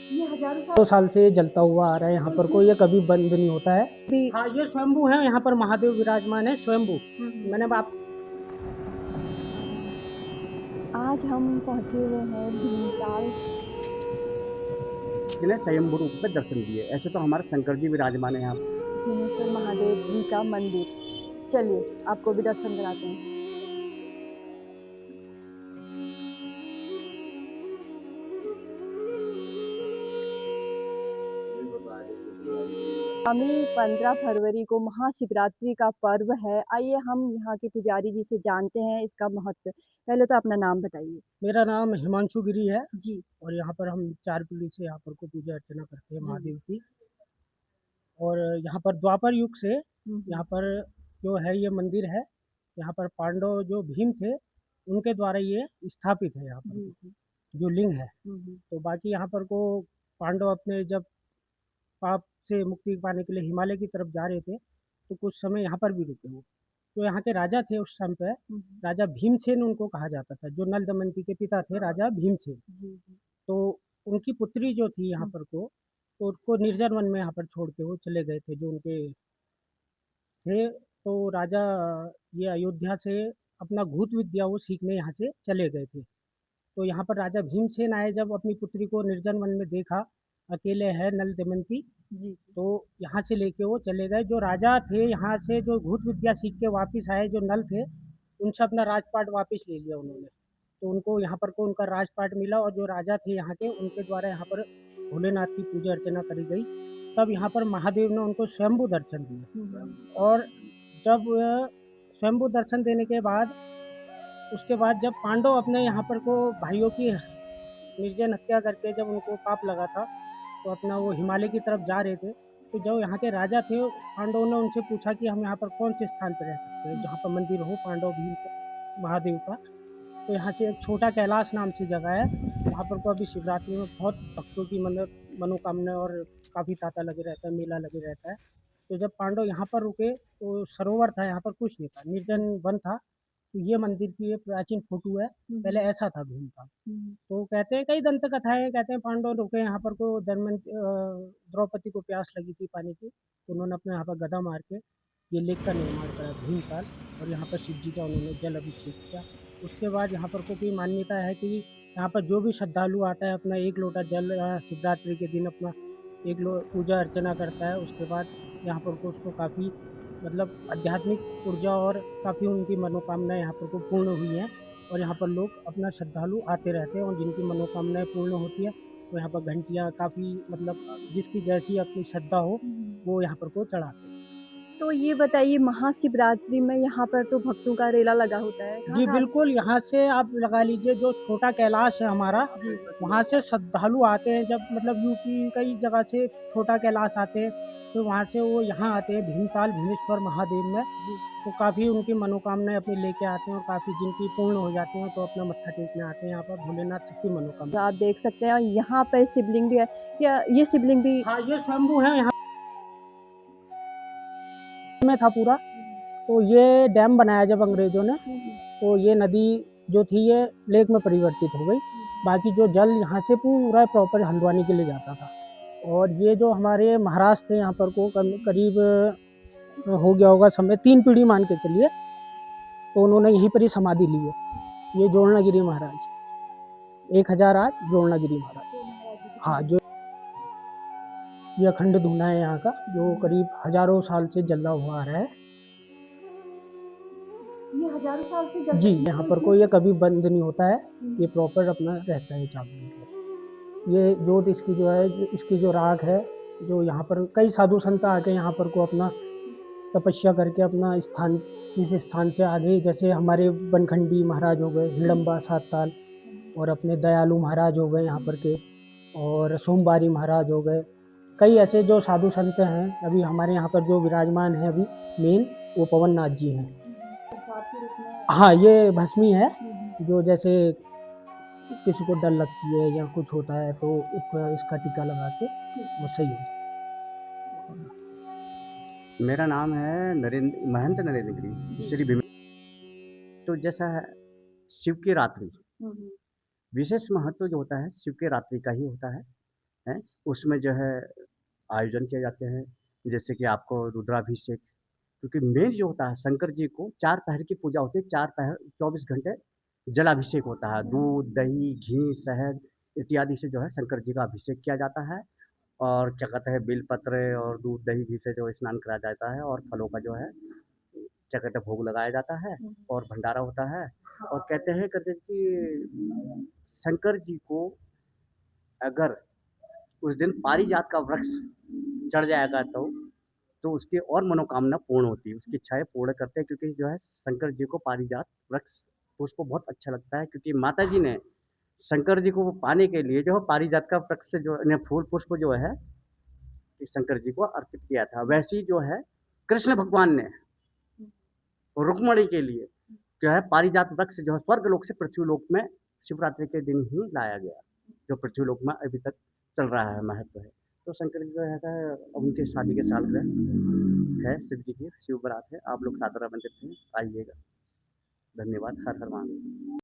ये हजारों 2 साल से जलता हुआ आ रहा है यहाँ पर को, ये कभी बंद नहीं होता है। हाँ, ये स्वयंभू है, यहाँ पर महादेव विराजमान है स्वयंभू। मैंने आप आज हम पहुंचे हुए हैं भीमताल। जिन्हें स्वयंभू रूप में दर्शन दिए। ऐसे तो हमारे शंकर जी विराजमान है यहाँ। भीमेश्वर महादेव जी का मंदिर। चलिए आपको भी दर्शन कराते हैं। आगामी 15 फरवरी को महाशिवरात्रि का पर्व है। आइए हम यहाँ के पुजारी जी से जानते हैं इसका महत्व। पहले तो अपना नाम बताइए। मेरा नाम हिमांशु गिरी है जी और यहाँ पर हम 4 पीढ़ी से यहाँ पर को पूजा अर्चना करते हैं जी। महादेव की। और यहाँ पर द्वापर युग से यहाँ पर जो है ये मंदिर है, यहाँ पर पांडव जो भीम थे उनके द्वारा ये स्थापित है यहाँ पर जी जो लिंग है। जी। तो बाकी यहाँ पर को पांडव अपने जब पाप से मुक्ति पाने के लिए हिमालय की तरफ जा रहे थे तो कुछ समय यहाँ पर भी रुके वो। तो यहाँ के राजा थे उस समय पे, राजा भीमसेन उनको कहा जाता था, जो नल दमयंती के पिता थे राजा भीमसेन। तो उनकी पुत्री जो थी यहाँ पर को, तो उनको निर्जन वन में यहाँ पर छोड़ के वो चले गए थे जो उनके थे। तो राजा ये अयोध्या से अपना भूत विद्या वो सीखने यहाँ से चले गए थे। तो यहाँ पर राजा भीमसेन आए, जब अपनी पुत्री को निर्जन वन में देखा अकेले है नल दमयंती, जी तो यहाँ से लेके वो चले गए। जो राजा थे यहाँ से जो भूत विद्या सीख के वापस आए, जो नल थे उनसे अपना राजपाट वापस ले लिया उन्होंने। तो उनको यहाँ पर को उनका राजपाट मिला और जो राजा थे यहाँ के उनके द्वारा यहाँ पर भोलेनाथ की पूजा अर्चना करी गई। तब यहाँ पर महादेव ने उनको स्वयंभू दर्शन दिए। और जब स्वयंभू दर्शन देने के बाद उसके बाद जब पांडव अपने यहाँ पर को भाइयों की निर्जन हत्या करके जब उनको पाप लगा था तो अपना वो हिमालय की तरफ जा रहे थे। तो जो यहाँ के राजा थे पांडवों ने उनसे पूछा कि हम यहाँ पर कौन से स्थान पर रह सकते हैं जहाँ पर मंदिर हो पांडव भीम महादेव का। तो यहाँ से एक छोटा कैलाश नाम से जगह है, वहाँ पर को अभी शिवरात्रि में बहुत भक्तों की मनोकामना और काफ़ी तांता लगे रहता है, मेला लगे रहता है। तो जब पांडव यहाँ पर रुके तो सरोवर था, यहाँ पर कुछ नहीं था, निर्जन वन था। तो ये मंदिर की एक प्राचीन फोटो है, पहले ऐसा था भीम का। तो कहते हैं कई दंत कथाएं कहते हैं पांडव रुके यहाँ पर को द्रौपदी को प्यास लगी थी पानी की, तो उन्होंने अपने यहाँ पर गदा मार के ये लेक का निर्माण करा भीमताल, और यहाँ पर शिव जी का उन्होंने जल अभिषेक किया। उसके बाद यहाँ पर को कोई मान्यता है कि यहाँ पर जो भी श्रद्धालु आता है अपना 1 लोटा जल शिवरात्रि के दिन अपना पूजा अर्चना करता है, उसके बाद यहाँ पर को उसको काफ़ी मतलब आध्यात्मिक ऊर्जा और काफ़ी उनकी मनोकामनाएं यहाँ पर को पूर्ण हुई हैं। और यहाँ पर लोग अपना श्रद्धालु आते रहते हैं और जिनकी मनोकामनाएं पूर्ण होती है तो यहाँ पर घंटियाँ काफ़ी मतलब जिसकी जैसी अपनी श्रद्धा हो वो यहाँ पर को चढ़ाते हैं। तो ये बताइए महाशिवरात्रि में यहाँ पर तो भक्तों का रेला लगा होता है। जी कहाँ बिल्कुल, यहाँ से आप लगा लीजिए जो छोटा कैलाश है हमारा, वहाँ से श्रद्धालु आते हैं। जब मतलब यूपी कई जगह से छोटा कैलाश आते हैं तो वहाँ से वो यहाँ आते हैं भीमताल भीमेश्वर महादेव में। तो काफ़ी उनकी मनोकामनाएं अपनी लेके आते हैं और काफ़ी जिनकी पूर्ण हो जाती हैं तो अपना मत्था टेकने आते हैं यहाँ पर। भोलेनाथ सबकी मनोकामना आप देख सकते हैं यहाँ पे शिवलिंग भी है। क्या ये शिवलिंग भी? हाँ, ये स्वयंभू है यहाँ में था पूरा। तो ये डैम बनाया जब अंग्रेजों ने, तो ये नदी जो थी ये लेक में परिवर्तित हो गई। बाकी जो जल यहाँ से पूरा प्रॉपर हल्द्वानी के लिए जाता था। और ये जो हमारे महाराज थे यहाँ पर को करीब हो गया होगा समय 3 पीढ़ी मान के चलिए, तो उन्होंने यहीं पर ही समाधि ली है। ये जोड़नागिरी महाराज 1008 जोड़नागिरी महाराज। हाँ, जो ये अखंड धूना है यहाँ का जो करीब हजारों साल से जला हुआ आ रहा है। ये हजारों साल से जी, यहाँ पर कोई ये कभी बंद नहीं होता है, ये प्रॉपर अपना रहता है चालू। मतलब ये जोत इसकी जो है, इसकी जो राख है, जो यहाँ पर कई साधु संत आके यहाँ पर को अपना तपस्या करके अपना स्थान, इस स्थान से आगे जैसे हमारे बनखंडी महाराज हो गए, हिडम्बा 7 ताल, और अपने दयालु महाराज हो गए यहाँ पर के, और सोमवारी महाराज हो गए। कई ऐसे जो साधु संत हैं अभी हमारे यहाँ पर जो विराजमान हैं अभी मेन, वो पवन नाथ जी हैं। हाँ, ये भस्मी है जो जैसे किसी को डर लगती है या कुछ होता है तो उसको इसका टीका लगा के वो सही हो जाता है। मेरा नाम है महंत नरेंद्र गिरी श्री भीम। तो जैसा है शिव की रात्रि, विशेष महत्व जो होता है शिव के रात्रि का ही होता है। हैं, उसमें जो है आयोजन किए जाते हैं। जैसे कि आपको रुद्राभिषेक, क्योंकि मेन जो होता है शंकर जी को 4 पहर की पूजा होती है, 4 पहर 24 घंटे जलाभिषेक होता है। दूध, दही, घी, शहद इत्यादि से जो है शंकर जी का अभिषेक किया जाता है और क्या कहते हैं बेलपत्र और दूध, दही, घी से जो स्नान कराया जाता है और फलों का जो है क्या कहते हैं भोग लगाया जाता है और भंडारा होता है। और कहते हैं करके कि शंकर जी को अगर उस दिन पारिजात का वृक्ष चढ़ जाएगा तो उसकी और मनोकामना पूर्ण होती है, उसकी इच्छाएँ पूर्ण करते हैं क्योंकि जो है शंकर जी को पारिजात वृक्ष पुष्प बहुत अच्छा लगता है क्योंकि माता जी ने शंकर जी को पाने के लिए जो है पारिजात का वृक्ष से जो ने फूल पुष्प जो है कि शंकर जी को अर्पित किया था। वैसे ही जो है कृष्ण भगवान ने रुक्मणी के लिए जो है पारिजात वृक्ष जो है स्वर्गलोक से पृथ्वीलोक में शिवरात्रि के दिन ही लाया गया, जो पृथ्वीलोक में अभी तक चल रहा है, महत्व है। तो शंकर जी जो है उनके शादी के सालगिरह है, शिव जी की शिव बारात है। आप लोग सातारा मंदिर में आइएगा। धन्यवाद। हर हर महादेव।